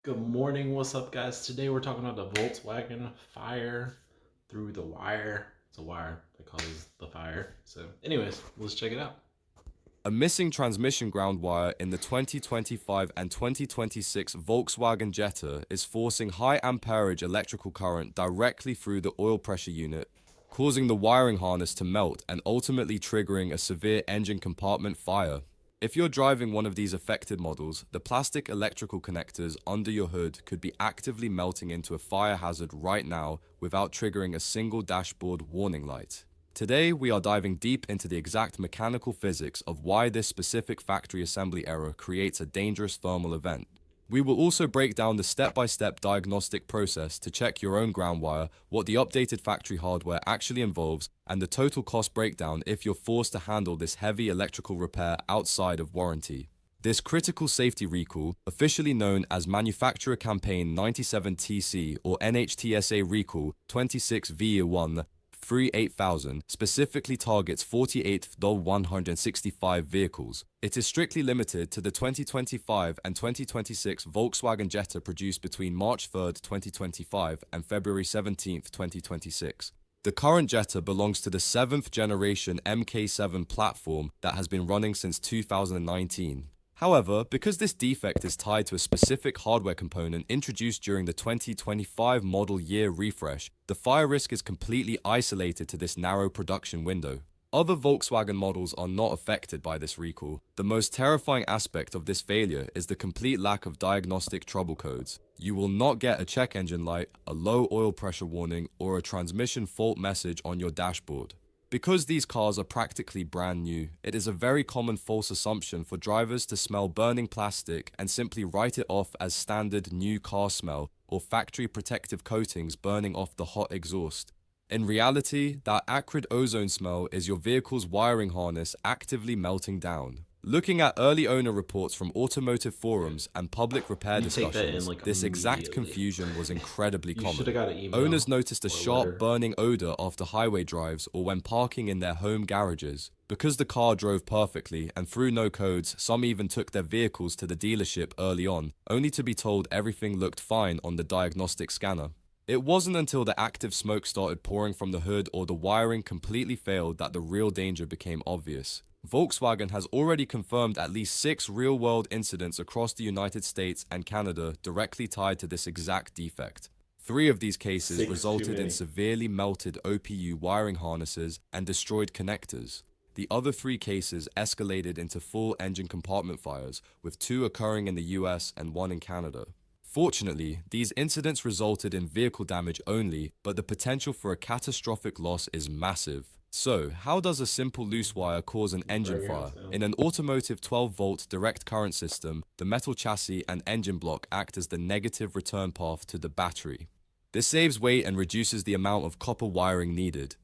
Good morning, what's up, guys? Today we're talking about the Volkswagen fire through the wire. It's a wire that causes the fire. So, anyways, let's check it out. A missing transmission ground wire in the 2025 and 2026 Volkswagen Jetta is forcing high amperage electrical current directly through the oil pressure unit, causing the wiring harness to melt and ultimately triggering a severe engine compartment fire. If you're driving one of these affected models, the plastic electrical connectors under your hood could be actively melting into a fire hazard right now without triggering a single dashboard warning light. Today, we are diving deep into the exact mechanical physics of why this specific factory assembly error creates a dangerous thermal event. We will also break down the step-by-step diagnostic process to check your own ground wire, what the updated factory hardware actually involves, and the total cost breakdown if you're forced to handle this heavy electrical repair outside of warranty. This critical safety recall, officially known as Manufacturer Campaign 97TC or NHTSA Recall 26V1, 8000 specifically targets 48,165 vehicles. It is strictly limited to the 2025 and 2026 Volkswagen Jetta produced between March 3, 2025 and February 17, 2026. The current Jetta belongs to the 7th generation MK7 platform that has been running since 2019. However, because this defect is tied to a specific hardware component introduced during the 2025 model year refresh, the fire risk is completely isolated to this narrow production window. Other Volkswagen models are not affected by this recall. The most terrifying aspect of this failure is the complete lack of diagnostic trouble codes. You will not get a check engine light, a low oil pressure warning, or a transmission fault message on your dashboard. Because these cars are practically brand new, it is a very common false assumption for drivers to smell burning plastic and simply write it off as standard new car smell or factory protective coatings burning off the hot exhaust. In reality, that acrid ozone smell is your vehicle's wiring harness actively melting down. Looking at early owner reports from automotive forums and public repair You take that in discussions, like this exact immediately. confusion was incredibly You should have common. got an email Owners noticed a or a sharp letter. burning odor after highway drives or when parking in their home garages. Because the car drove perfectly and through no codes, some even took their vehicles to the dealership early on, only to be told everything looked fine on the diagnostic scanner. It wasn't until the active smoke started pouring from the hood or the wiring completely failed that the real danger became obvious. Volkswagen has already confirmed at least 6 real-world incidents across the United States and Canada directly tied to this exact defect. 3 of these cases Six too resulted in many. severely melted OPU wiring harnesses and destroyed connectors. The other 3 cases escalated into full engine compartment fires, with 2 occurring in the US and 1 in Canada. Fortunately, these incidents resulted in vehicle damage only, but the potential for a catastrophic loss is massive. So, how does a simple loose wire cause an engine Burn your house fire? down. In an automotive 12-volt direct current system, the metal chassis and engine block act as the negative return path to the battery. This saves weight and reduces the amount of copper wiring needed.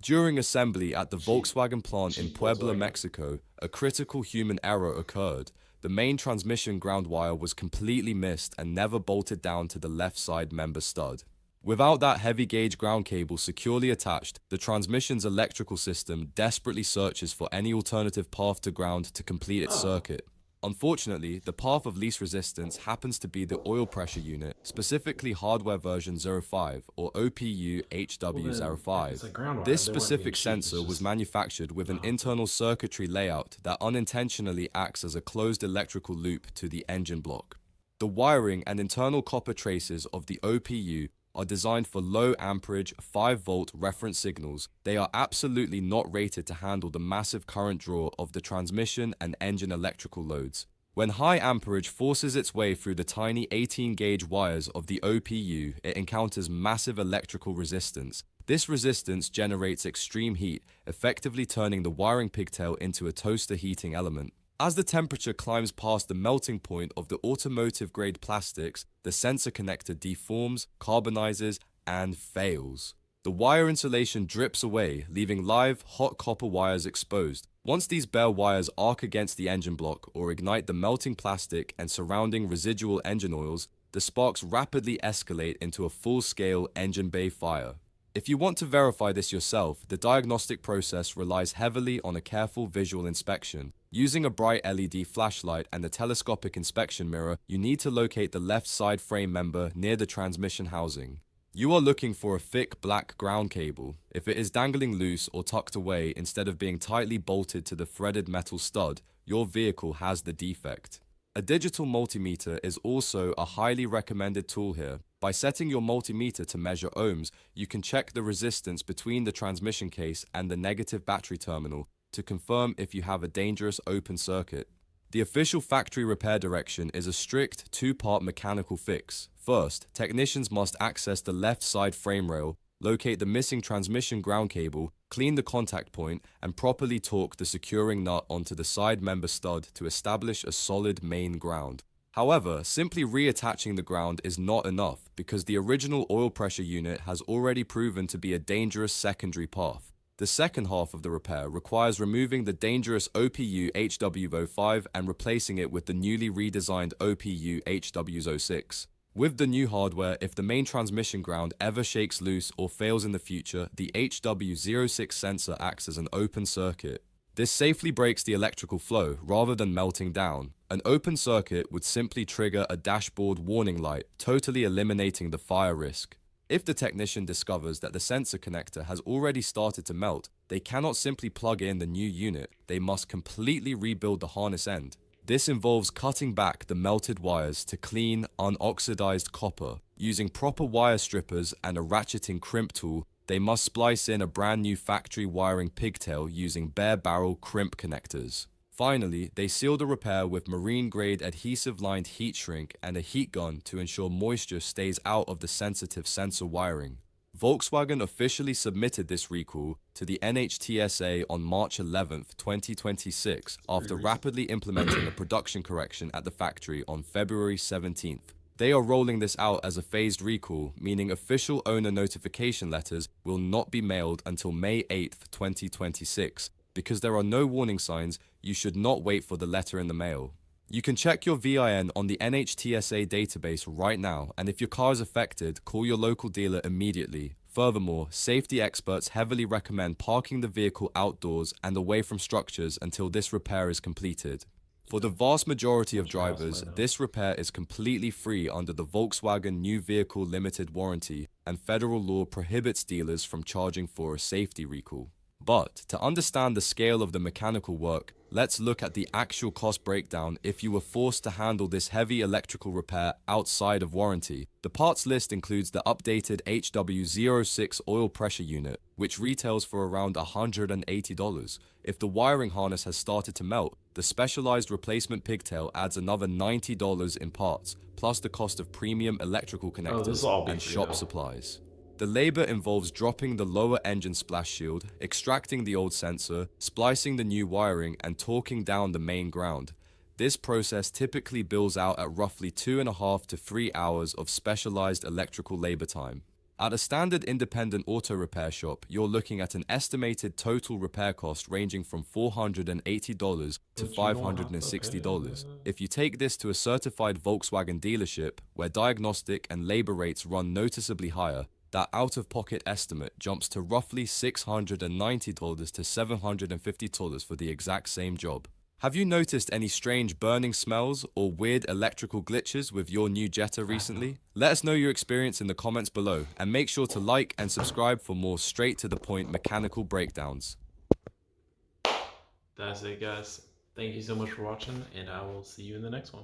During assembly at the Cheap, Volkswagen plant in cheap Puebla, Volkswagen. Mexico, a critical human error occurred. The main transmission ground wire was completely missed and never bolted down to the left side member stud. Without that heavy gauge ground cable securely attached, the transmission's electrical system desperately searches for any alternative path to ground to complete its circuit. Unfortunately, the path of least resistance happens to be the oil pressure unit, specifically hardware version 05 or OPU Well, then, if it's HW05. a ground wire, This they weren't being specific cheap. It's sensor was just manufactured with an not. internal circuitry layout that unintentionally acts as a closed electrical loop to the engine block. The wiring and internal copper traces of the OPU are designed for low amperage 5-volt reference signals. They are absolutely not rated to handle the massive current draw of the transmission and engine electrical loads. When high amperage forces its way through the tiny 18-gauge wires of the OPU, it encounters massive electrical resistance. This resistance generates extreme heat, effectively turning the wiring pigtail into a toaster heating element. As the temperature climbs past the melting point of the automotive-grade plastics, the sensor connector deforms, carbonizes, and fails. The wire insulation drips away, leaving live, hot copper wires exposed. Once these bare wires arc against the engine block or ignite the melting plastic and surrounding residual engine oils, the sparks rapidly escalate into a full-scale engine bay fire. If you want to verify this yourself, the diagnostic process relies heavily on a careful visual inspection. Using a bright LED flashlight and a telescopic inspection mirror, you need to locate the left side frame member near the transmission housing. You are looking for a thick black ground cable. If it is dangling loose or tucked away instead of being tightly bolted to the threaded metal stud, your vehicle has the defect. A digital multimeter is also a highly recommended tool here. By setting your multimeter to measure ohms, you can check the resistance between the transmission case and the negative battery terminal to confirm if you have a dangerous open circuit. The official factory repair direction is a strict two-part mechanical fix. First, technicians must access the left side frame rail, locate the missing transmission ground cable, clean the contact point, and properly torque the securing nut onto the side member stud to establish a solid main ground. However, simply reattaching the ground is not enough because the original oil pressure unit has already proven to be a dangerous secondary path. The second half of the repair requires removing the dangerous OPU HW05 and replacing it with the newly redesigned OPU HW06. With the new hardware, if the main transmission ground ever shakes loose or fails in the future, the HW06 sensor acts as an open circuit. This safely breaks the electrical flow rather than melting down. An open circuit would simply trigger a dashboard warning light, totally eliminating the fire risk. If the technician discovers that the sensor connector has already started to melt, they cannot simply plug in the new unit. They must completely rebuild the harness end. This involves cutting back the melted wires to clean, unoxidized copper. Using proper wire strippers and a ratcheting crimp tool, they must splice in a brand new factory wiring pigtail using bare barrel crimp connectors. Finally, they seal the repair with marine-grade adhesive-lined heat shrink and a heat gun to ensure moisture stays out of the sensitive sensor wiring. Volkswagen officially submitted this recall to the NHTSA on March 11, 2026, after rapidly implementing a production correction at the factory on February 17th. They are rolling this out as a phased recall, meaning official owner notification letters will not be mailed until May 8, 2026. Because there are no warning signs, you should not wait for the letter in the mail. You can check your VIN on the NHTSA database right now, and if your car is affected, call your local dealer immediately. Furthermore, safety experts heavily recommend parking the vehicle outdoors and away from structures until this repair is completed. For the vast majority of drivers, this repair is completely free under the Volkswagen New Vehicle Limited Warranty, and federal law prohibits dealers from charging for a safety recall. But to understand the scale of the mechanical work, let's look at the actual cost breakdown if you were forced to handle this heavy electrical repair outside of warranty. The parts list includes the updated HW06 oil pressure unit, which retails for around $180. If the wiring harness has started to melt, the specialized replacement pigtail adds another $90 in parts, plus the cost of premium electrical connectors and shop supplies. The labor involves dropping the lower engine splash shield, extracting the old sensor, splicing the new wiring, and torquing down the main ground. This process typically bills out at roughly 2.5 to 3 hours of specialized electrical labor time. At a standard independent auto repair shop, you're looking at an estimated total repair cost ranging from $480 to $560. If you take this to a certified Volkswagen dealership, where diagnostic and labor rates run noticeably higher, that out-of-pocket estimate jumps to roughly $690 to $750 for the exact same job. Have you noticed any strange burning smells or weird electrical glitches with your new Jetta recently? Let us know your experience in the comments below, and make sure to like and subscribe for more straight-to-the-point mechanical breakdowns. That's it, guys. Thank you so much for watching, and I will see you in the next one.